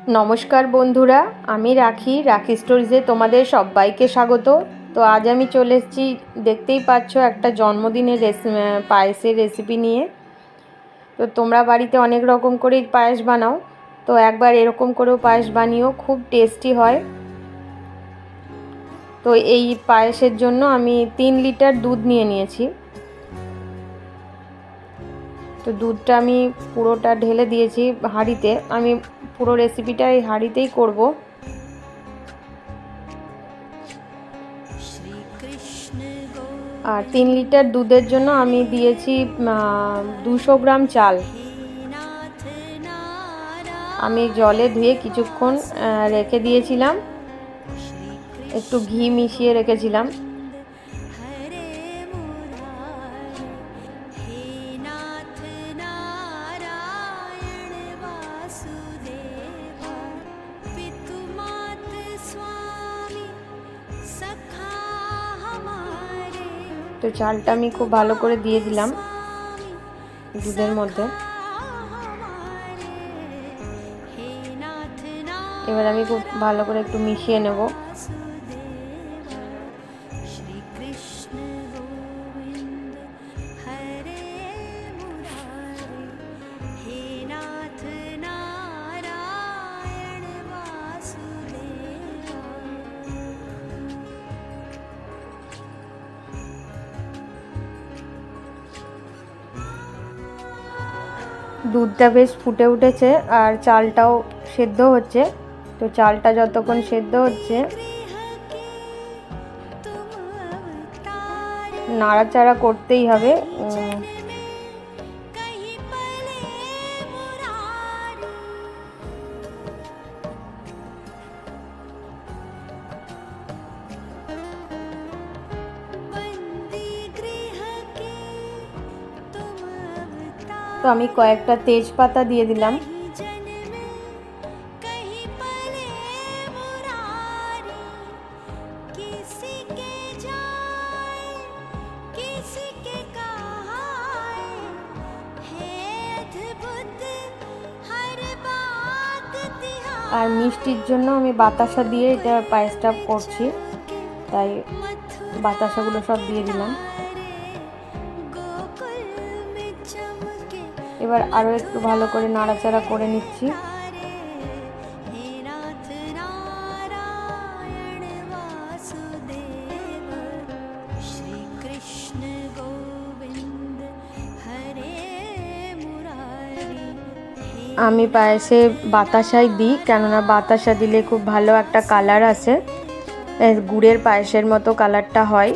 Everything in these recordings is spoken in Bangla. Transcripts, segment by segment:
নমস্কার বন্ধুরা, আমি রাখি স্টোরিজে তোমাদের সবাইকে স্বাগত। তো আজ আমি চলে এসেছি, দেখতেই পাচ্ছ, একটা জন্মদিনের পায়েসের রেসিপি নিয়ে। তো তোমরা বাড়িতে অনেক রকম করেই পায়েস বানাও, তো একবার এরকম করেও পায়েস বানিও, খুব টেস্টি হয়। তো এই পায়েসের জন্য আমি 3 লিটার দুধ নিয়ে নিয়েছি। তো দুধটা আমি পুরোটা ঢেলে দিয়েছি হাঁড়িতে। আমি পুরো রেসিপিটা এই হাঁড়িতেই করব। আর 3 লিটার দুধের জন্য আমি দিয়েছি 200 গ্রাম চাল। আমি জলে ধুয়ে কিছুক্ষণ রেখে দিয়েছিলাম, একটু ঘি মিশিয়ে রেখেছিলাম। তো চালটা আমি খুব ভালো করে দিয়ে দিলাম দুধের মধ্যে। এবার আমি খুব ভালো করে একটু মিশিয়ে নেব। দুধটা বেশ ফুটে উঠেছে আর চালটাও সেদ্ধ হচ্ছে। তো চালটা যতক্ষণ সেদ্ধ হচ্ছে নাড়াচাড়া করতেই হবে। তো আমি কয়েকটা তেজপাতা দিয়ে দিলাম। আর মিষ্টির জন্য আমি বাতাসা দিয়ে এটা পায়েসটা করছি, তাই বাতাসাগুলো সব দিয়ে দিলাম। এবার আরও একটু ভালো করে নাড়াচাড়া করে নিচ্ছি। আমি পায়েসে বাতাসাই দিই, কেননা বাতাসা দিলে খুব ভালো একটা কালার আসে, গুড়ের পায়েসের মতো কালারটা হয়।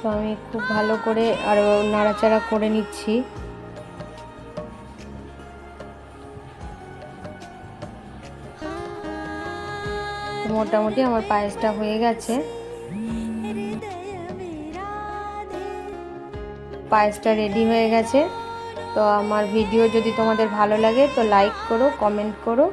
তো আমি খুব ভালো করে আরও নাড়াচাড়া করে নিচ্ছি। মোটামুটি আমার পায়েসটা হয়ে গেছে। পায়েসটা রেডি হয়ে গেছে। তো আমার ভিডিও যদি তোমাদের ভালো লাগে তো লাইক করো, কমেন্ট করো।